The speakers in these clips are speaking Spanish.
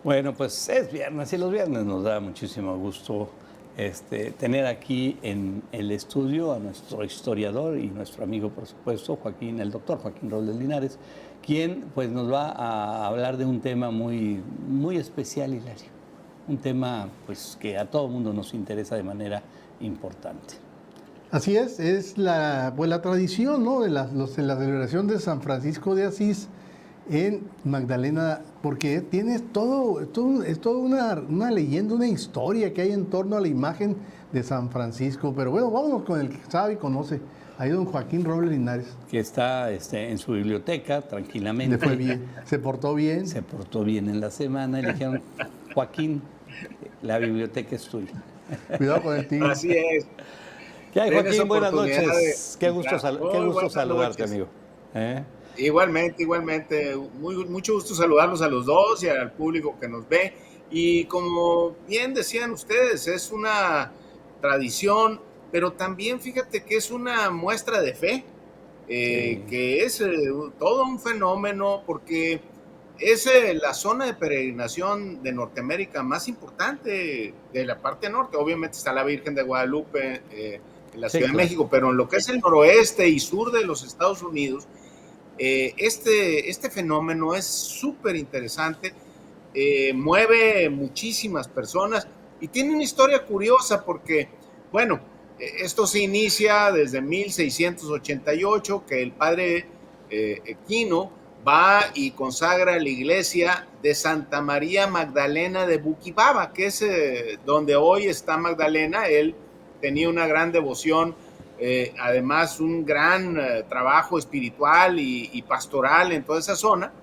Bueno, pues es viernes y los viernes nos da muchísimo gusto tener aquí en el estudio a nuestro historiador y nuestro amigo, por supuesto, Joaquín, el doctor Joaquín Robles Linares, quien pues nos va a hablar de un tema muy especial, Hilario. Un tema pues que a todo mundo nos interesa de manera importante. Así es la tradición, ¿no? De la celebración de San Francisco de Asís en Magdalena, porque tiene es toda una leyenda, una historia que hay en torno a la imagen de San Francisco. Pero bueno, vámonos con el que sabe y conoce, ahí don Joaquín Robles Linares. Que está en su biblioteca tranquilamente. Le fue bien, se portó bien. Se portó bien en la semana y le dijeron, Joaquín, la biblioteca es tuya. Cuidado con el tigre. Así es. ¿Qué hay, Tienes Joaquín? Buenas oportunidad noches. Qué gusto buenas saludarte, noches. amigo. Igualmente. Mucho gusto saludarlos a los dos y al público que nos ve. Y como bien decían ustedes, es una tradición, pero también fíjate que es una muestra de fe, Sí. que es todo un fenómeno porque es la zona de peregrinación de Norteamérica más importante de la parte norte. Obviamente está la Virgen de Guadalupe en la Sí, Ciudad de claro. México, pero en lo que es el noroeste y sur de los Estados Unidos, este fenómeno es súper interesante, mueve muchísimas personas y tiene una historia curiosa porque, bueno, esto se inicia desde 1688, que el padre Quino va y consagra la iglesia de Santa María Magdalena de Buquibaba, que es donde hoy está Magdalena. Él tenía una gran devoción, además un gran trabajo espiritual y pastoral en toda esa zona.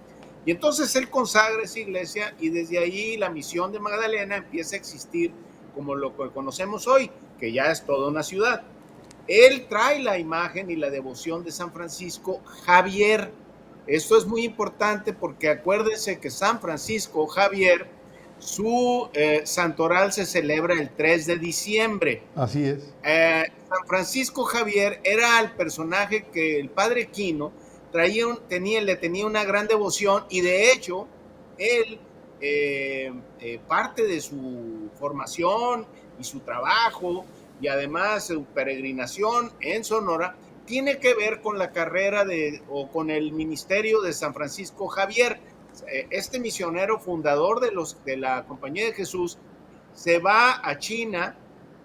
Y entonces él consagra esa iglesia y desde ahí la misión de Magdalena empieza a existir como lo que conocemos hoy, que ya es toda una ciudad. Él trae la imagen y la devoción de San Francisco Javier. Esto es muy importante porque acuérdense que San Francisco Javier, su santoral se celebra el 3 de diciembre. Así es. San Francisco Javier era el personaje que el padre Quino le tenía una gran devoción y de hecho él, parte de su formación y su trabajo y además su peregrinación en Sonora tiene que ver con la carrera o con el ministerio de San Francisco Javier. Este misionero fundador de la Compañía de Jesús se va a China,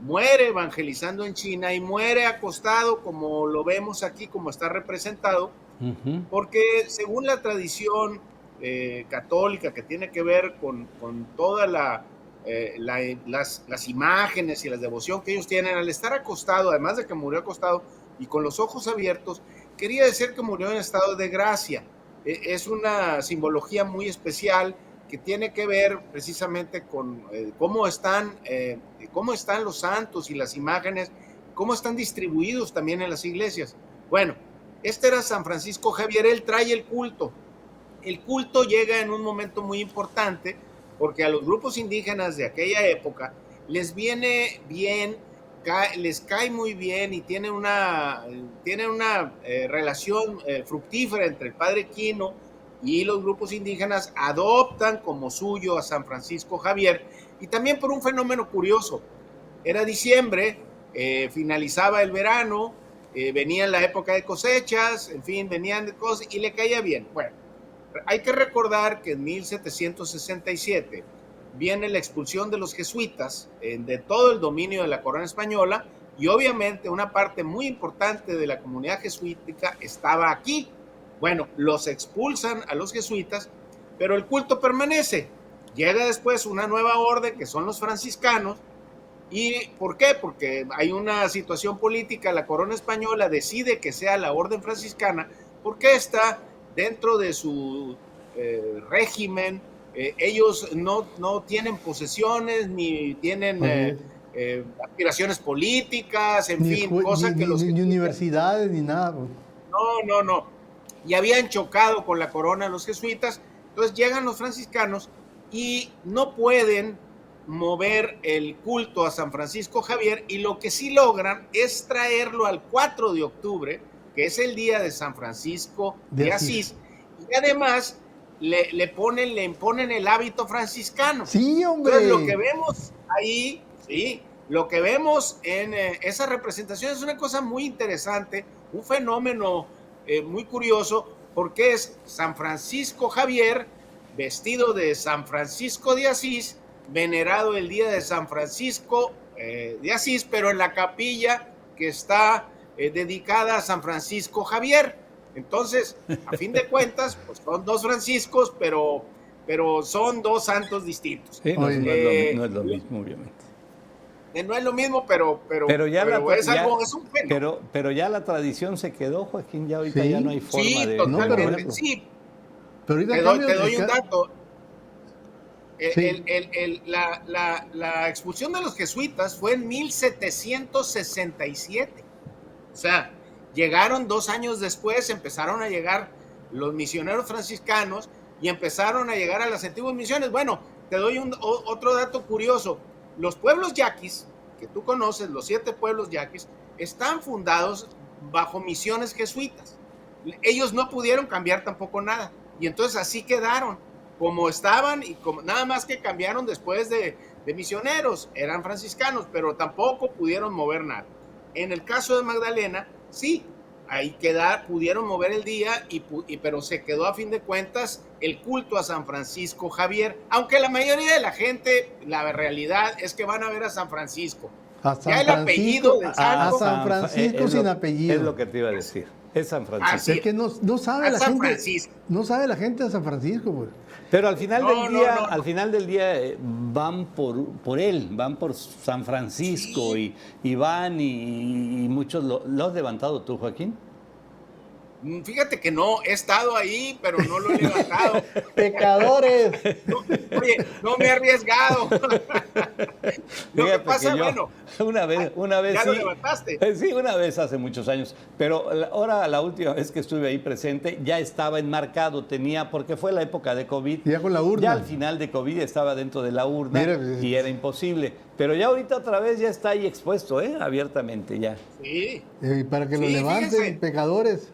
muere evangelizando en China y muere acostado, como lo vemos aquí, como está representado, porque según la tradición católica que tiene que ver con toda las imágenes y la devoción que ellos tienen, al estar acostado, además de que murió acostado y con los ojos abiertos, quería decir que murió en estado de gracia. Es una simbología muy especial que tiene que ver precisamente con cómo están los santos y las imágenes, cómo están distribuidos también en las iglesias. Bueno, este era San Francisco Javier. Él trae el culto. El culto llega en un momento muy importante porque a los grupos indígenas de aquella época les viene bien, les cae muy bien y tiene una relación fructífera entre el padre Quino y los grupos indígenas. Adoptan como suyo a San Francisco Javier, y también por un fenómeno curioso. Era diciembre, finalizaba el verano, venía la época de cosechas, en fin, venían de cosas y le caía bien. Bueno, hay que recordar que en 1767 viene la expulsión de los jesuitas de todo el dominio de la corona española, y obviamente una parte muy importante de la comunidad jesuítica estaba aquí. Bueno, los expulsan a los jesuitas, pero el culto permanece. Llega después una nueva orden, que son los franciscanos. ¿Y por qué? Porque hay una situación política. La corona española decide que sea la orden franciscana porque está dentro de su régimen. Ellos no tienen posesiones ni tienen aspiraciones políticas, en fin, cosa que los ni universidades ni nada. no. Y habían chocado con la corona los jesuitas. Entonces llegan los franciscanos y no pueden mover el culto a San Francisco Javier, y lo que sí logran es traerlo al 4 de octubre, que es el día de San Francisco de Asís, y además le imponen el hábito franciscano. Sí, hombre. Entonces, lo que vemos ahí, sí, lo que vemos en esa representación es una cosa muy interesante, un fenómeno muy curioso, porque es San Francisco Javier vestido de San Francisco de Asís, venerado el día de San Francisco de Asís, pero en la capilla que está dedicada a San Francisco Javier. Entonces, a fin de cuentas, pues son dos Franciscos, pero son dos santos distintos. Sí, no, no es lo mismo, obviamente. No es lo mismo, pero pero ya la tradición se quedó, Joaquín, ya ahorita ya no hay forma sí, de... Totalmente, no, sí. Pero ahorita te doy un dato. Sí. La expulsión de los jesuitas fue en 1767. O sea, llegaron 2 años después, empezaron a llegar los misioneros franciscanos y empezaron a llegar a las antiguas misiones. Bueno, te doy otro dato curioso. Los pueblos yaquis, que tú conoces, los 7 pueblos yaquis, están fundados bajo misiones jesuitas. Ellos no pudieron cambiar tampoco nada. Y entonces así quedaron, como estaban, y como, nada más que cambiaron después de misioneros, eran franciscanos, pero tampoco pudieron mover nada. En el caso de Magdalena, sí, ahí pudieron mover el día, pero se quedó a fin de cuentas el culto a San Francisco Javier, aunque la mayoría de la gente, la realidad es que van a ver a San Francisco. Ya el apellido del santo. A San Francisco sin apellido. Es lo que te iba a decir. Es San Francisco. Es que no sabe la gente. Francisco. No sabe la gente de San Francisco, pues. Pero al final del día van por él, van por San Francisco, sí. y van y muchos lo has levantado tú, Joaquín. Fíjate que no, he estado ahí, pero no lo he levantado. ¡Pecadores! Oye, no me he arriesgado. Lo que pasa, bueno, una vez ¿ya sí, lo levantaste? Sí, una vez hace muchos años, pero ahora la última vez que estuve ahí presente ya estaba enmarcado, porque fue la época de COVID. Ya con la urna. Ya al final de COVID estaba dentro de la urna. Y era imposible. Pero ya ahorita otra vez ya está ahí expuesto, abiertamente ya. Sí. Para que lo levanten, fíjense. Pecadores.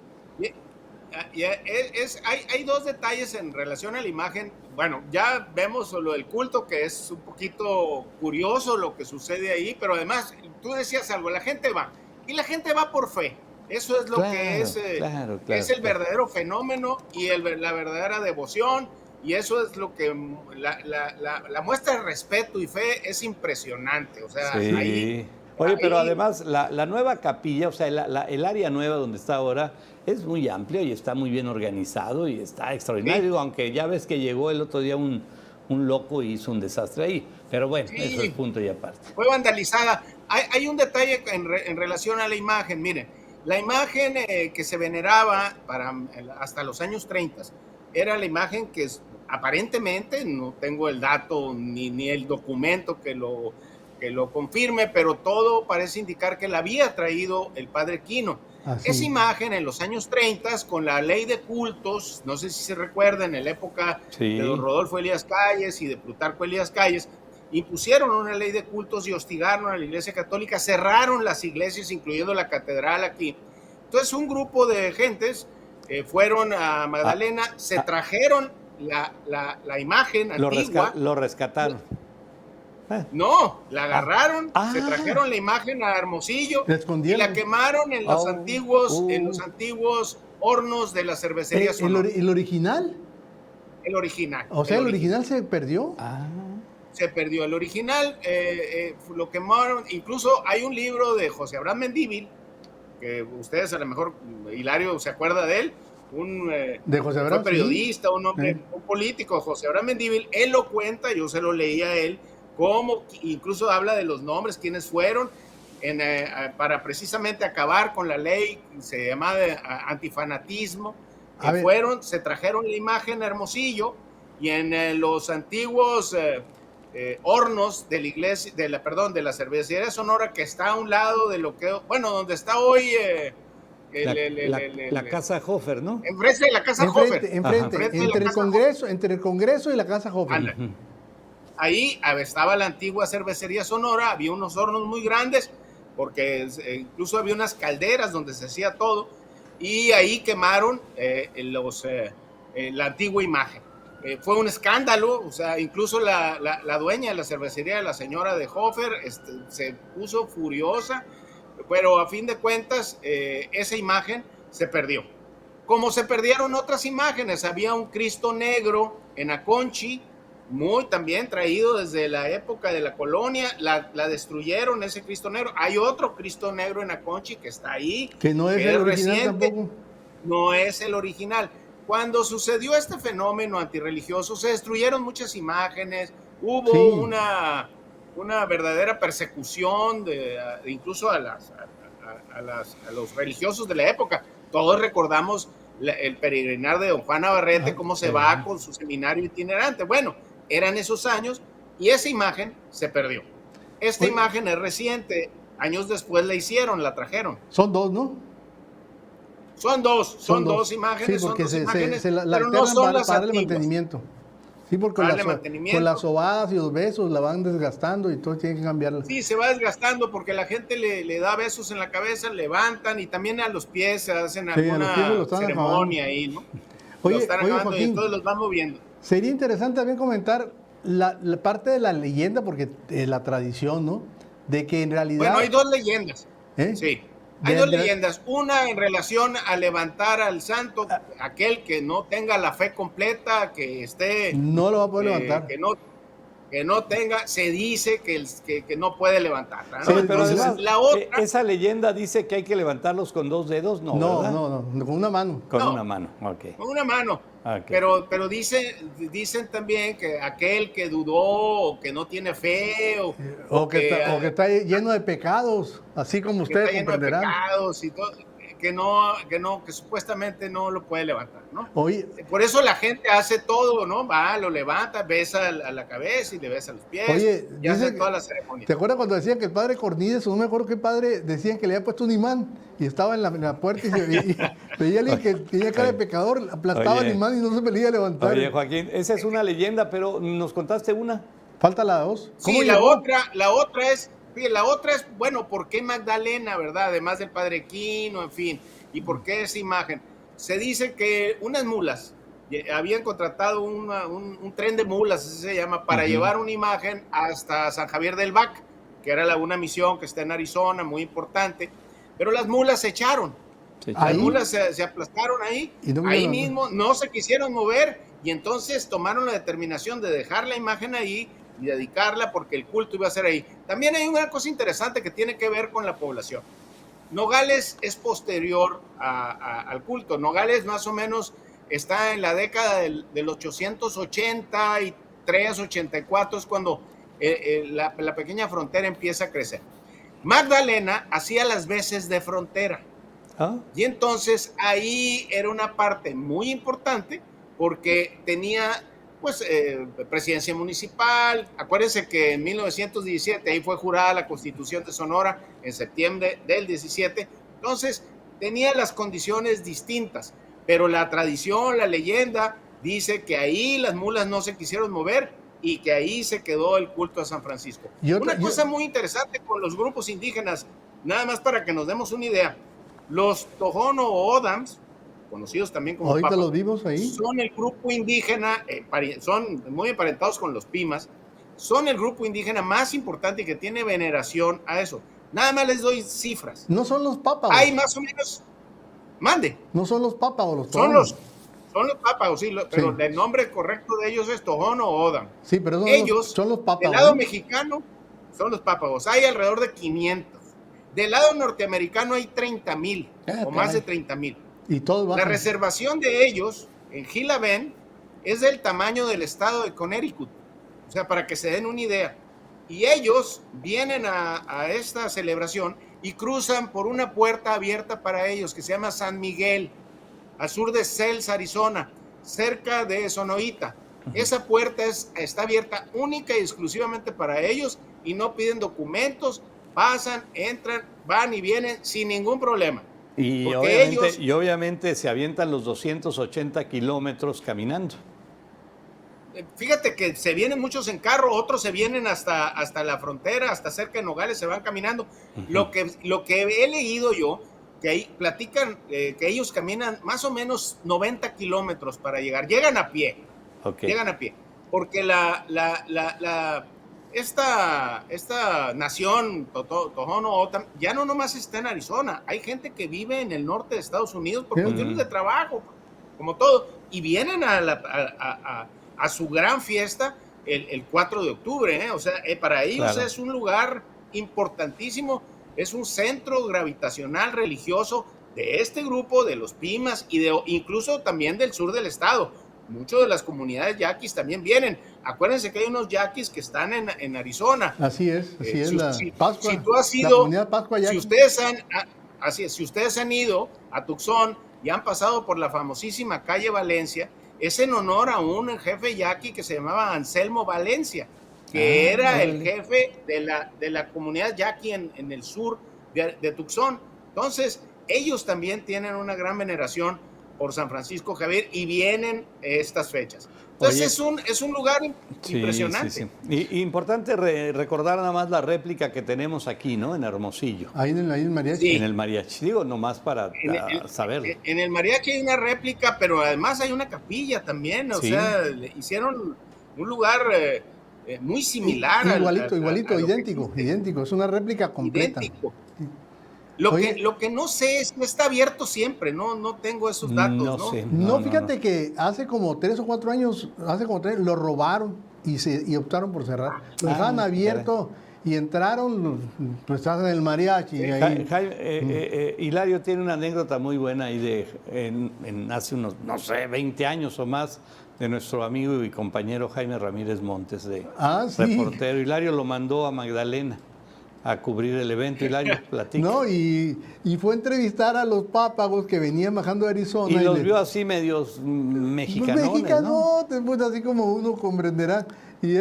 Hay 2 detalles en relación a la imagen. Bueno, ya vemos lo del culto, que es un poquito curioso lo que sucede ahí, pero además, tú decías algo, la gente va, y la gente va por fe. Eso es lo que es, es el verdadero fenómeno y la verdadera devoción, y eso es lo que la muestra de respeto y fe es impresionante. O sea, sí. Oye, pero además la nueva capilla, o sea, el área nueva donde está ahora, es muy amplia y está muy bien organizado y está extraordinario, sí. Aunque ya ves que llegó el otro día un loco y hizo un desastre ahí. Pero bueno, sí. Eso es punto y aparte. Fue vandalizada. Hay un detalle en relación a la imagen. Miren, la imagen que se veneraba hasta los años 30 era la imagen que aparentemente, no tengo el dato ni el documento que lo confirme, pero todo parece indicar que la había traído el padre Quino. Esa imagen en los años 30, con la ley de cultos, no sé si se recuerdan, en la época de don Rodolfo Elías Calles y de Plutarco Elías Calles, impusieron una ley de cultos y hostigaron a la Iglesia Católica, cerraron las iglesias, incluyendo la catedral aquí. Entonces un grupo de gentes fueron a Magdalena, se trajeron la imagen antigua. Lo rescataron. No, la agarraron, se trajeron la imagen a Hermosillo y la quemaron en los antiguos hornos de la cervecería Sonora. ¿El original? El original. O sea, ¿el original se perdió? Se perdió. El original lo quemaron. Incluso hay un libro de José Abraham Mendívil, que ustedes a lo mejor, Hilario se acuerda de él, de José Abraham, fue periodista, un político, José Abraham Mendívil. Él lo cuenta, yo se lo leí a él, cómo incluso habla de los nombres, quiénes fueron, para precisamente acabar con la ley, se llamaba antifanatismo, se trajeron la imagen a Hermosillo, y en los antiguos hornos de la iglesia, de la cervecería Sonora, que está a un lado de lo que, donde está hoy la Casa Hofer, ¿no? Enfrente de la Casa Hofer. Enfrente, entre el Congreso y la Casa Hofer. Ahí estaba la antigua cervecería Sonora, había unos hornos muy grandes, porque incluso había unas calderas donde se hacía todo, y ahí quemaron la antigua imagen. Fue un escándalo, o sea, incluso la dueña de la cervecería, la señora de Hofer, se puso furiosa, pero a fin de cuentas esa imagen se perdió. Como se perdieron otras imágenes, había un Cristo negro en Aconchi, muy también traído desde la época de la colonia, la destruyeron ese Cristo negro. Hay otro Cristo negro en Aconchi que está ahí, que no es el original reciente, tampoco. no es el original. Cuando sucedió este fenómeno antirreligioso, se destruyeron muchas imágenes, hubo una verdadera persecución incluso a los religiosos de la época. Todos recordamos el peregrinar de don Juan Navarrete, cómo se va con su seminario itinerante. Bueno, eran esos años y esa imagen se perdió. Esta imagen es reciente, años después la trajeron. Son dos, ¿no? Son dos imágenes, sí, porque son dos imágenes, la pero no son las para darle antiguas. Mantenimiento. Sí, porque con las sobadas y los besos la van desgastando y todo tiene que cambiarla. Sí, se va desgastando porque la gente le da besos en la cabeza, levantan y también a los pies se hacen alguna ceremonia ahí, ¿no? Oye, lo están acabando Joaquín, y entonces los van moviendo. Sería interesante también comentar la parte de la leyenda, porque la tradición, ¿no? De que en realidad... Bueno, hay dos leyendas. ¿Eh? Sí. Hay dos leyendas, una en relación a levantar al santo, aquel que no tenga la fe completa, que esté... No lo va a poder levantar. Que no tenga, se dice que no puede levantarla, ¿no? Sí, pero entonces, además, la otra... esa leyenda dice que hay que levantarlos con 2 dedos, ¿no? No, ¿verdad? no, con una mano. Con una mano, ok. Con una mano. Okay. Pero dicen también que aquel que dudó o que no tiene fe o que está lleno de pecados, así como ustedes comprenderán. Lleno de pecados y todo, que supuestamente no lo puede levantar, ¿no? Oye, por eso la gente hace todo, ¿no? Va, lo levanta, besa a la cabeza y le besa los pies. Oye, y hace toda la ceremonia. ¿Te acuerdas cuando decían que el padre Cornides, o no me acuerdo qué padre, decían que le había puesto un imán y estaba en la puerta y veía a alguien que tenía cara de pecador, aplastaba el imán y no se podía levantar? Oye, Joaquín, esa es una leyenda, pero nos contaste una. Falta la dos. Sí, la otra es, bueno, ¿por qué Magdalena, verdad? Además del Padre Quino, en fin. ¿Y por qué esa imagen? Se dice que unas mulas habían contratado un tren de mulas, así se llama, para llevar una imagen hasta San Javier del Bac, que era una misión que está en Arizona, muy importante. Pero las mulas se echaron. Las mulas se aplastaron ahí, ahí mismo, no se quisieron mover y entonces tomaron la determinación de dejar la imagen ahí y dedicarla porque el culto iba a ser ahí. También hay una cosa interesante que tiene que ver con la población. Nogales es posterior al culto. Nogales más o menos está en la década del 883, 84, es cuando la pequeña frontera empieza a crecer. Magdalena hacía las veces de frontera. Y entonces ahí era una parte muy importante porque tenía pues presidencia municipal. Acuérdense que en 1917 ahí fue jurada la Constitución de Sonora en septiembre del 17. Entonces tenía las condiciones distintas, pero la tradición, la leyenda dice que ahí las mulas no se quisieron mover y que ahí se quedó el culto a San Francisco. Una cosa muy interesante con los grupos indígenas, nada más para que nos demos una idea, los Tohono O'odhams, conocidos también como ahorita papas, los vimos ahí, son el grupo indígena, son muy emparentados con los Pimas, son el grupo indígena más importante y que tiene veneración a eso. Nada más les doy cifras. No son los pápagos. Hay más o menos, mande. No son los pápagos, los Tohonos. Son los pápagos, sí, pero el nombre correcto de ellos es Tohono O'odham. Sí, pero ellos son los pápagos. Del lado mexicano son los pápagos. Hay alrededor de 500. Del lado norteamericano hay 30,000 o más de 30,000. Y todos bajan. La reservación de ellos en Gila Bend es del tamaño del estado de Connecticut. O sea, para que se den una idea. Y ellos vienen a esta celebración y cruzan por una puerta abierta para ellos que se llama San Miguel, al sur de Sells, Arizona, cerca de Sonoita. Esa puerta está abierta única y exclusivamente para ellos y no piden documentos, pasan, entran, van y vienen sin ningún problema. Y obviamente se avientan los 280 kilómetros caminando. Fíjate que se vienen muchos en carro, otros se vienen hasta la frontera, hasta cerca de Nogales, se van caminando. Lo que he leído yo, que ahí platican que ellos caminan más o menos 90 kilómetros para llegar. Llegan a pie, Ok. Llegan a pie. Porque esta nación, Tohono O'odham, ya no nomás está en Arizona. Hay gente que vive en el norte de Estados Unidos por cuestiones de trabajo, como todo. Y vienen a su gran fiesta el 4 de octubre. O sea, para ellos es un lugar importantísimo. Es un centro gravitacional religioso de este grupo, de los Pimas y incluso también del sur del estado. Muchas de las comunidades yaquis también vienen. Acuérdense que hay unos yaquis que están en Arizona. Así es, Pascua. Si tú has ido, la comunidad Pascua yaqui. Si ustedes han ido a Tucson y han pasado por la famosísima calle Valencia, es en honor a un jefe yaqui que se llamaba Anselmo Valencia, que era el jefe de la comunidad yaqui en el sur de Tucson. Entonces, ellos también tienen una gran veneración por San Francisco Javier y vienen estas fechas. Entonces es un lugar impresionante. Sí. Y importante recordar nada más la réplica que tenemos aquí, ¿no? En Hermosillo. Ahí en el mariachi. Sí. En el mariachi, digo, nomás para saberlo. En el mariachi hay una réplica, pero además hay una capilla también. O sea, hicieron un lugar muy similar. Igualito, idéntico. Es una réplica completa. Idéntico. Lo que no sé es que está abierto siempre, no tengo esos datos, ¿no? Sé, fíjate que hace como 3 o 4 años, lo robaron y optaron por cerrar. Lo dejaban abierto y entraron, pues estás en el mariachi. Hilario tiene una anécdota muy buena ahí hace unos, 20 años o más, de nuestro amigo y compañero Jaime Ramírez Montes, reportero. Hilario lo mandó a Magdalena a cubrir el evento. Hilario, platica. No, y fue a entrevistar a los pápagos que venían bajando de Arizona. Y los vio así medios mexicanones, mexicanotes, pues así como uno comprenderá. Y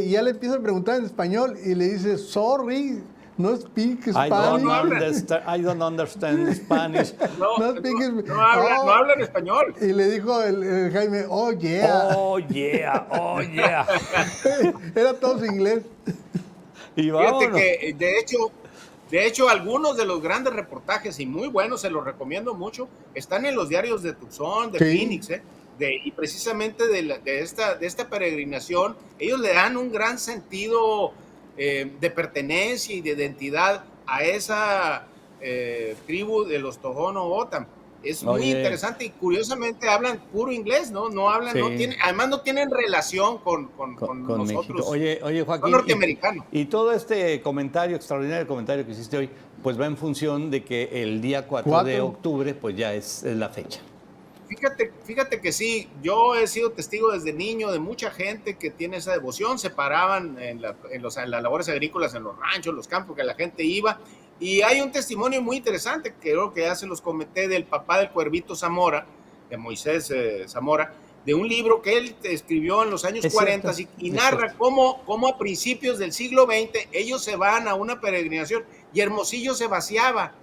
ya le empieza a preguntar en español y le dice, sorry, no speak Spanish. I don't understand Spanish. No hablan español. Y le dijo el Jaime, oh yeah. Oh yeah, oh yeah. Era todo su inglés. Y fíjate que, de hecho, algunos de los grandes reportajes, y muy buenos, se los recomiendo mucho, están en los diarios de Tucson, de Phoenix, y precisamente de esta peregrinación. Ellos le dan un gran sentido de pertenencia y de identidad a esa tribu de los Tohono O'odham. Es muy interesante y curiosamente hablan puro inglés, ¿no? No hablan, además no tienen relación con nosotros. México. Oye, Joaquín, son norteamericanos. Y todo este extraordinario comentario que hiciste hoy, pues va en función de que el día 4 de octubre, pues ya es la fecha. Fíjate que sí, yo he sido testigo desde niño de mucha gente que tiene esa devoción. Se paraban en las labores agrícolas, en los ranchos, los campos, que la gente iba. Y hay un testimonio muy interesante, que creo que ya se los comenté, del papá del Cuervito Zamora, de Moisés Zamora, de un libro que él escribió en los años 40 y narra cómo a principios del siglo XX ellos se van a una peregrinación y Hermosillo se vaciaba.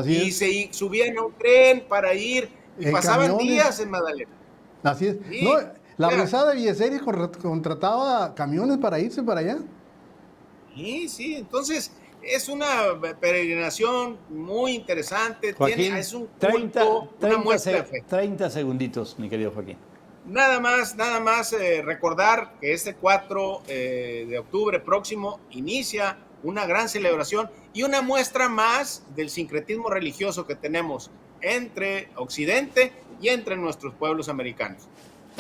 Se subían a un tren para ir y pasaban camiones. Días en Magdalena. Así es. Sí, la Brezada de Villeceres contrataba camiones para irse para allá. Sí, entonces es una peregrinación muy interesante. Joaquín, es un culto, una muestra de fe. 30 segunditos, mi querido Joaquín. Nada más recordar que este 4 de octubre próximo inicia una gran celebración y una muestra más del sincretismo religioso que tenemos entre Occidente y entre nuestros pueblos americanos.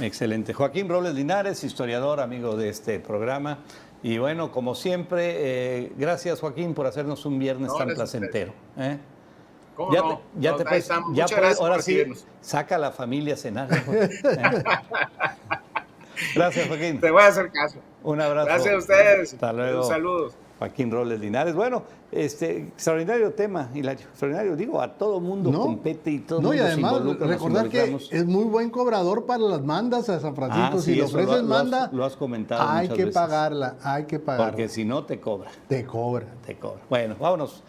Excelente. Joaquín Robles Linares, historiador, amigo de este programa. Y bueno, como siempre, gracias Joaquín por hacernos un viernes tan placentero. ¿Cómo no? Ahora sí, saca a la familia a cenar. Gracias, Joaquín. Te voy a hacer caso. Un abrazo. Gracias a ustedes. Hasta luego. Saludos. Joaquín Robles Linares. Bueno, extraordinario tema, Hilario. Extraordinario, digo, a todo mundo compete y todo mundo se involucra. Recordar que es muy buen cobrador para las mandas a San Francisco. Si le ofreces manda, lo has comentado hay muchas que veces. pagarla, hay que pagarla. Porque si no te cobra. Te cobra. Bueno, vámonos.